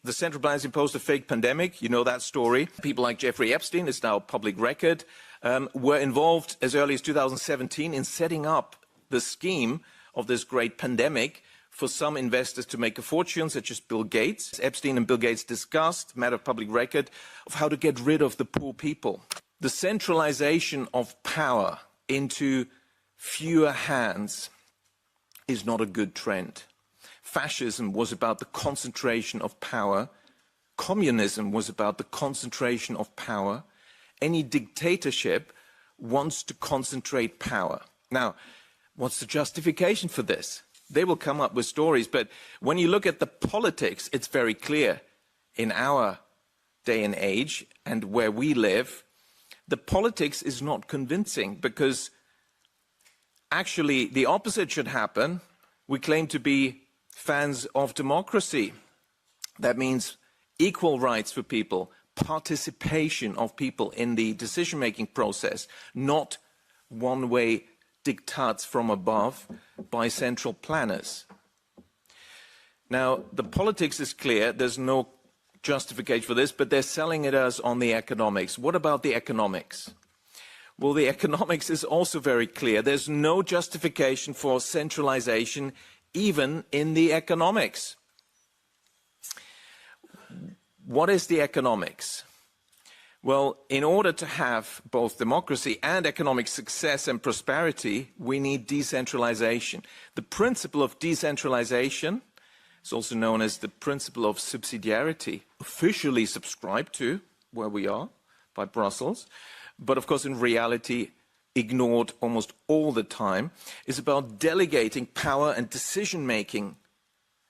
the central planners imposed a fake pandemic. You know that story. People like Jeffrey Epstein, it's now public record, were involved as early as 2017 in setting up the scheme of this great pandemic for some investors to make a fortune, such as Bill Gates. Epstein and Bill Gates discussed, matter of public record, of how to get rid of the poor people. The centralization of power into fewer hands is not a good trend. Fascism was about the concentration of power. Communism was about the concentration of power. Any dictatorship wants to concentrate power. Now, what's the justification for this? They will come up with stories, but when you look at the politics, it's very clear. In our day and age and where we live, the politics is not convincing because actually the opposite should happen. We claim to be fans of democracy. That means equal rights for people, participation of people in the decision-making process, not one-way diktats from above by central planners. Now, the politics is clear. There's no justification for this, but they're selling it us on the economics. What about the economics? Well, the economics is also very clear. There's no justification for centralization, even in the economics. What is the economics? Well, in order to have both democracy and economic success and prosperity, we need decentralization. The principle of decentralization is also known as the principle of subsidiarity, officially subscribed to, where we are, by Brussels, but of course in reality ignored almost all the time, is about delegating power and decision-making,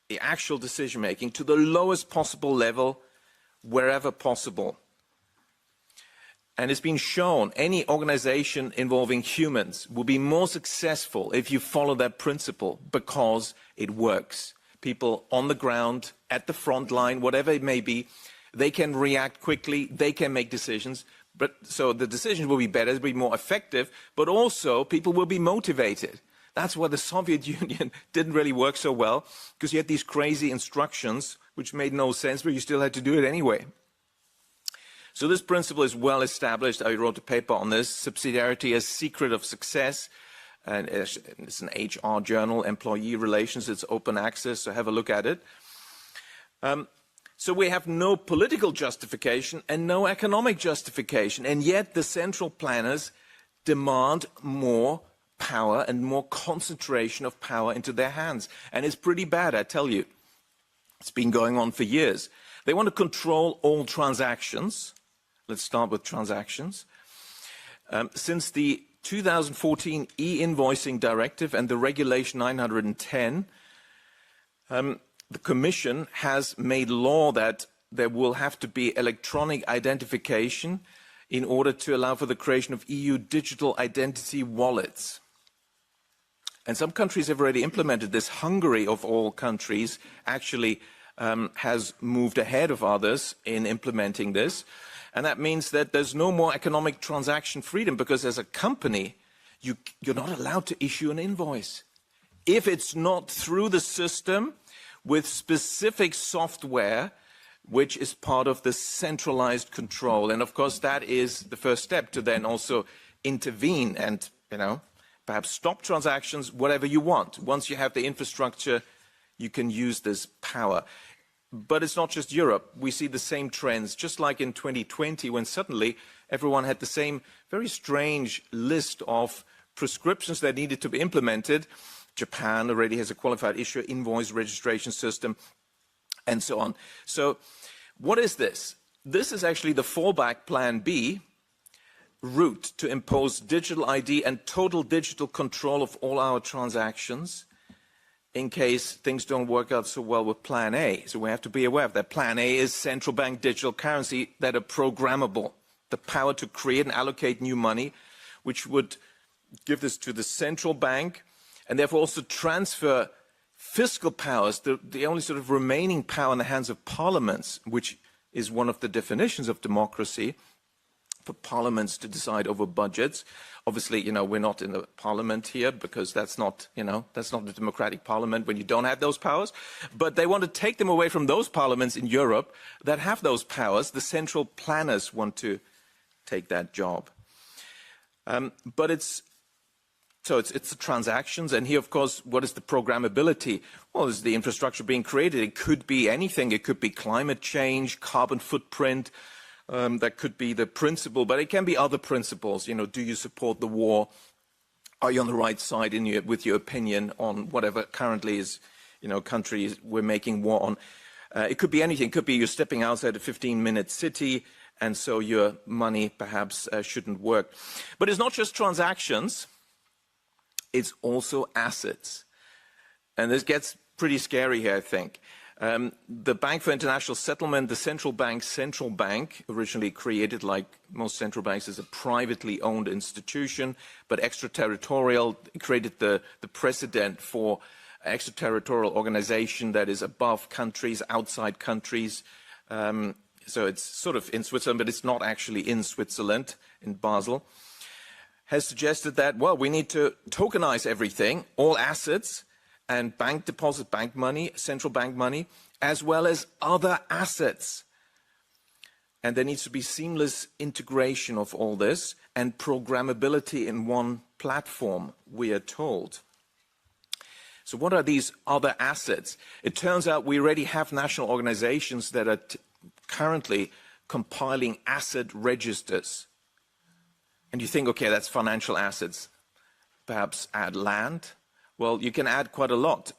the actual decision-making, to the lowest possible level, wherever possible. And it's been shown any organization involving humans will be more successful if you follow that principle because it works. People on the ground, at the front line, whatever it may be, they can react quickly, they can make decisions. So the decisions will be better, will be more effective, but also people will be motivated. That's why the Soviet Union didn't really work so well, because you had these crazy instructions which made no sense, but you still had to do it anyway. So this principle is well established. I wrote a paper on this, Subsidiarity as Secret of Success. And it's an HR journal, Employee Relations. It's open access, so have a look at it. So we have no political justification and no economic justification. And yet the central planners demand more power and more concentration of power into their hands. And it's pretty bad, I tell you. It's been going on for years. They want to control all transactions. Let's start with transactions. Since the 2014 e-invoicing directive and the regulation 910, the Commission has made law that there will have to be electronic identification in order to allow for the creation of EU digital identity wallets. And some countries have already implemented this. Hungary, of all countries, actually has moved ahead of others in implementing this. And that means that there's no more economic transaction freedom because as a company, you're not allowed to issue an invoice. If it's not through the system with specific software, which is part of the centralized control. And of course, that is the first step to then also intervene and, perhaps stop transactions, whatever you want. Once you have the infrastructure, you can use this power. But it's not just Europe. We see the same trends, just like in 2020, when suddenly everyone had the same very strange list of prescriptions that needed to be implemented. Japan already has a qualified issuer invoice registration system, and so on. So what is this? This is actually the fallback plan B route to impose digital ID and total digital control of all our transactions in case things don't work out so well with Plan A. So we have to be aware of that. Plan A is central bank digital currency that are programmable, the power to create and allocate new money, which would give this to the central bank and therefore also transfer fiscal powers, the only sort of remaining power in the hands of parliaments, which is one of the definitions of democracy, parliaments to decide over budgets. Obviously, you know, we're not in the parliament here because that's not, you know, that's not the democratic parliament when you don't have those powers. But they want to take them away from those parliaments in Europe that have those powers. The central planners want to take that job. But it's the transactions, and here, of course, what is the programmability? Well, is the infrastructure being created? It could be anything. It could be climate change, carbon footprint. That could be the principle, but it can be other principles. You know, do you support the war? Are you on the right side with your opinion on whatever currently is, you know, countries we're making war on? It could be anything. It could be you're stepping outside a 15-minute city, and so your money perhaps shouldn't work. But it's not just transactions. It's also assets. And this gets pretty scary here, I think. The Bank for International Settlement, the central bank, originally created, like most central banks, as a privately owned institution, but extraterritorial, created the precedent for extraterritorial organization that is above countries, outside countries. So it's sort of in Switzerland, but it's not actually in Switzerland, in Basel. Has suggested that, well, we need to tokenize everything, all assets, and bank deposit, bank money, central bank money, as well as other assets. And there needs to be seamless integration of all this and programmability in one platform, we are told. So what are these other assets? It turns out we already have national organizations that are currently compiling asset registers. And you think, okay, that's financial assets. Perhaps add land. Well, you can add quite a lot.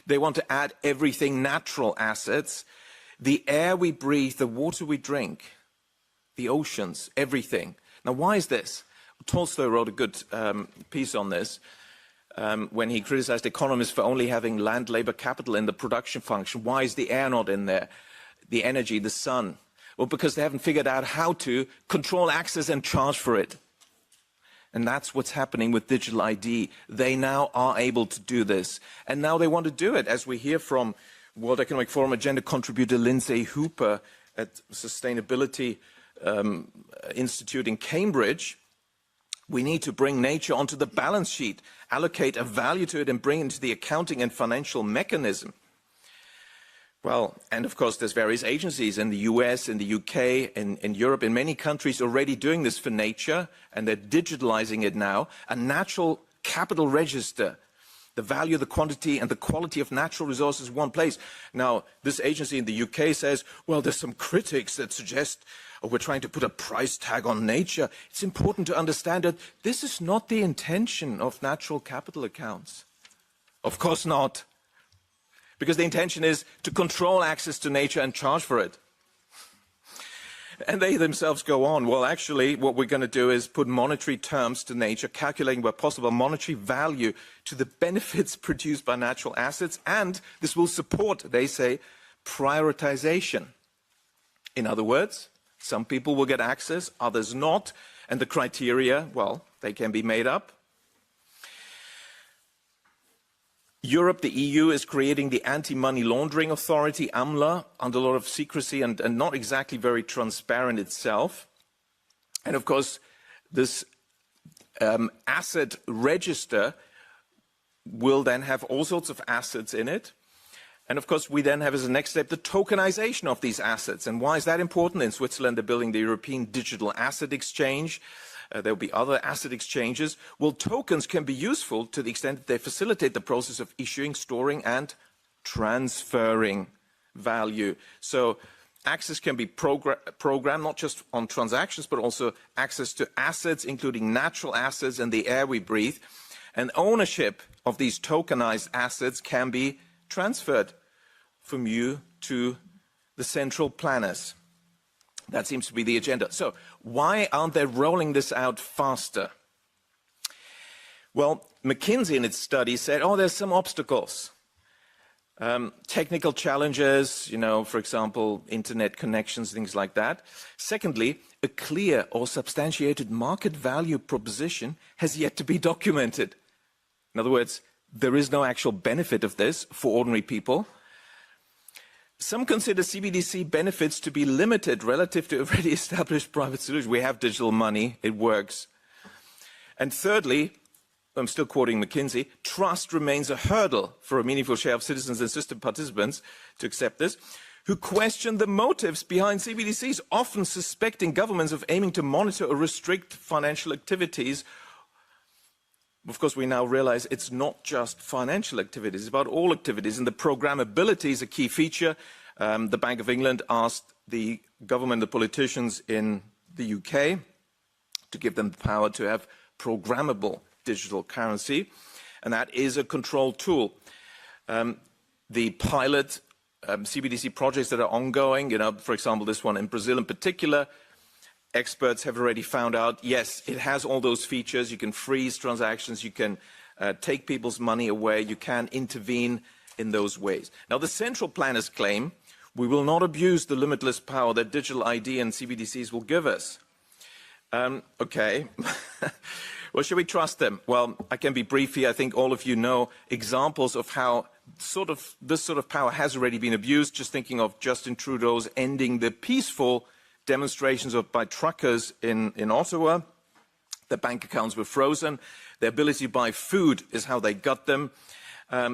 They want to add everything, natural assets, the air we breathe, the water we drink, the oceans, everything. Now, why is this? Tolstoy wrote a good piece on this when he criticized economists for only having land, labor, capital in the production function. Why is the air not in there? The energy, the sun. Well, because they haven't figured out how to control access and charge for it. And that's what's happening with digital ID. They now are able to do this. And now they want to do it, as we hear from World Economic Forum agenda contributor Lindsay Hooper at Sustainability Institute in Cambridge. We need to bring nature onto the balance sheet, allocate a value to it, and bring it into the accounting and financial mechanism. Well, and of course, there's various agencies in the US, in the UK, in Europe, in many countries already doing this for nature, and they're digitalizing it now. A natural capital register, the value, the quantity, and the quality of natural resources in one place. Now, this agency in the UK says, well, there's some critics that suggest, oh, we're trying to put a price tag on nature. It's important to understand that this is not the intention of natural capital accounts. Of course not. Because the intention is to control access to nature and charge for it. And they themselves go on, well, actually, what we're going to do is put monetary terms to nature, calculating where possible monetary value to the benefits produced by natural assets, and this will support, they say, prioritization. In other words, some people will get access, others not, and the criteria, well, they can be made up. Europe, the EU, is creating the Anti-Money Laundering Authority, AMLA, under a lot of secrecy and not exactly very transparent itself. And of course, this asset register will then have all sorts of assets in it. And of course, we then have as a next step the tokenization of these assets. And why is that important? In Switzerland, they're building the European Digital Asset Exchange. There will be other asset exchanges. Well, tokens can be useful to the extent that they facilitate the process of issuing, storing, and transferring value. So access can be programmed, not just on transactions, but also access to assets, including natural assets and the air we breathe. And ownership of these tokenized assets can be transferred from you to the central planners. That seems to be the agenda. So why aren't they rolling this out faster? Well, McKinsey in its study said, oh, there's some obstacles. Technical challenges, you know, for example, internet connections, things like that. Secondly, a clear or substantiated market value proposition has yet to be documented. In other words, there is no actual benefit of this for ordinary people. Some consider CBDC benefits to be limited relative to already established private solutions. We have digital money, it works. And thirdly, I'm still quoting McKinsey, trust remains a hurdle for a meaningful share of citizens and system participants to accept this, who question the motives behind CBDCs, often suspecting governments of aiming to monitor or restrict financial activities. Of course, we now realize it's not just financial activities, it's about all activities, and the programmability is a key feature. The Bank of England asked the government, the politicians in the UK, to give them the power to have programmable digital currency, and that is a control tool. The pilot CBDC projects that are ongoing, for example, this one in Brazil in particular, experts have already found out, yes, it has all those features. You can freeze transactions, you can take people's money away, you can intervene in those ways. Now, the central planners claim we will not abuse the limitless power that digital ID and CBDCs will give us. Okay. Well, should we trust them? Well, I can be brief here. I think all of you know examples of how this sort of power has already been abused. Just thinking of Justin Trudeau's ending the peaceful demonstrations by truckers in Ottawa. Their bank accounts were frozen. Their ability to buy food is how they got them.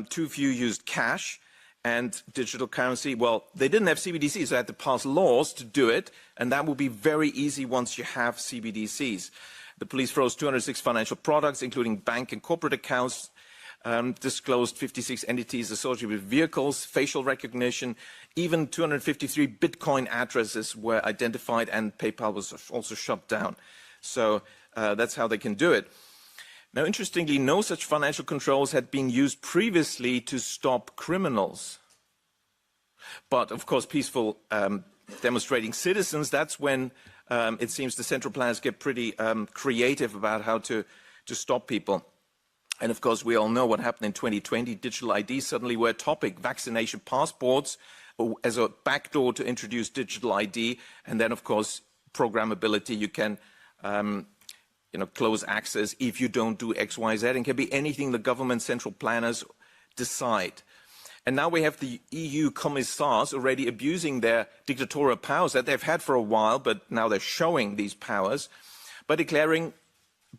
Too few used cash and digital currency. Well, they didn't have CBDCs, so they had to pass laws to do it, and that will be very easy once you have CBDCs. The police froze 206 financial products, including bank and corporate accounts, disclosed 56 entities associated with vehicles, facial recognition, even 253 Bitcoin addresses were identified, and PayPal was also shut down. So that's how they can do it. Now, interestingly, no such financial controls had been used previously to stop criminals. But, of course, peaceful demonstrating citizens, that's when it seems the central planners get pretty creative about how to stop people. And of course, we all know what happened in 2020. Digital ID suddenly were a topic. Vaccination passports as a backdoor to introduce digital ID. And then, of course, programmability. You can close access if you don't do X, Y, Z. And it can be anything the government central planners decide. And now we have the EU commissars already abusing their dictatorial powers that they've had for a while, but now they're showing these powers by declaring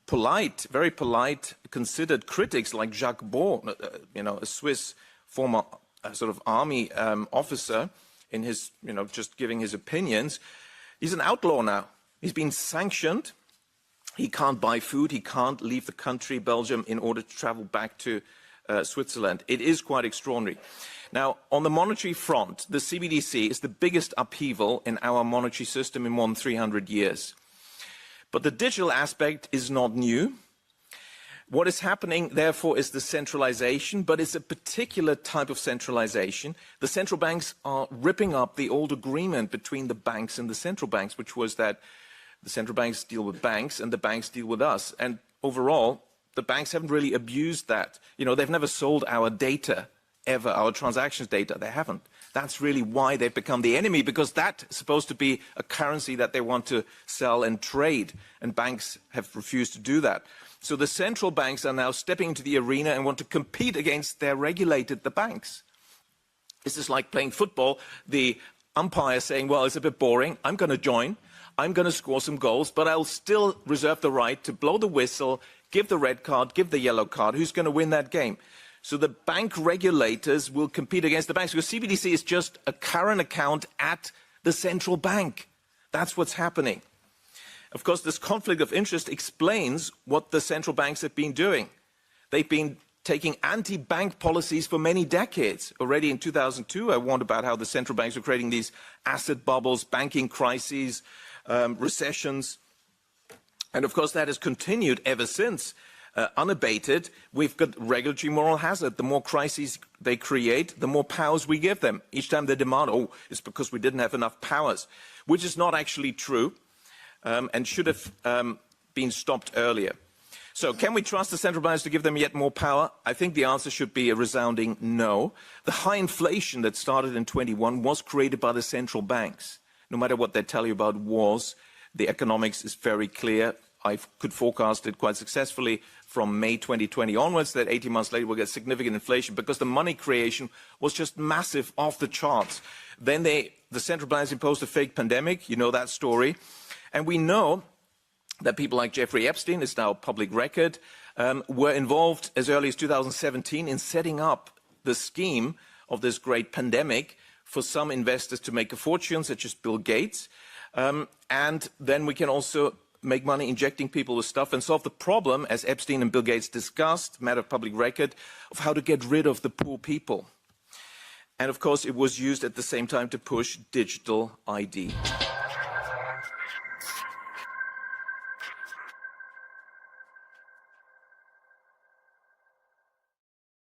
polite, very polite, considered critics like Jacques Beau, a Swiss former sort of army officer, in his, just giving his opinions. He's an outlaw now. He's been sanctioned. He can't buy food. He can't leave the country, Belgium, in order to travel back to Switzerland. It is quite extraordinary. Now, on the monetary front, the CBDC is the biggest upheaval in our monetary system in more than 300 years. But the digital aspect is not new. What is happening, therefore, is the centralization, but it's a particular type of centralization. The central banks are ripping up the old agreement between the banks and the central banks, which was that the central banks deal with banks and the banks deal with us. And overall, the banks haven't really abused that. They've never sold our data, ever, our transactions data. They haven't. That's really why they've become the enemy, because that's supposed to be a currency that they want to sell and trade, and banks have refused to do that. So the central banks are now stepping into the arena and want to compete against their regulated, the banks. This is like playing football. The umpire saying, well, it's a bit boring. I'm going to join. I'm going to score some goals, but I'll still reserve the right to blow the whistle, give the red card, give the yellow card. Who's going to win that game? So the bank regulators will compete against the banks, because CBDC is just a current account at the central bank. That's what's happening. Of course, this conflict of interest explains what the central banks have been doing. They've been taking anti-bank policies for many decades. Already in 2002, I warned about how the central banks were creating these asset bubbles, banking crises, recessions. And of course, that has continued ever since. Unabated, we've got regulatory moral hazard. The more crises they create, the more powers we give them. Each time they demand, oh, it's because we didn't have enough powers, which is not actually true and should have been stopped earlier. So can we trust the central banks to give them yet more power? I think the answer should be a resounding no. The high inflation that started in 21 was created by the central banks. No matter what they tell you about wars, the economics is very clear. I could forecast it quite successfully from May 2020 onwards, that 18 months later we'll get significant inflation because the money creation was just massive, off the charts. Then the central bankers imposed a fake pandemic. You know that story. And we know that people like Jeffrey Epstein, is now public record, were involved as early as 2017 in setting up the scheme of this great pandemic for some investors to make a fortune, such as Bill Gates. And then we can also make money injecting people with stuff and solve the problem, as Epstein and Bill Gates discussed, matter of public record, of how to get rid of the poor people. And of course, it was used at the same time to push digital ID.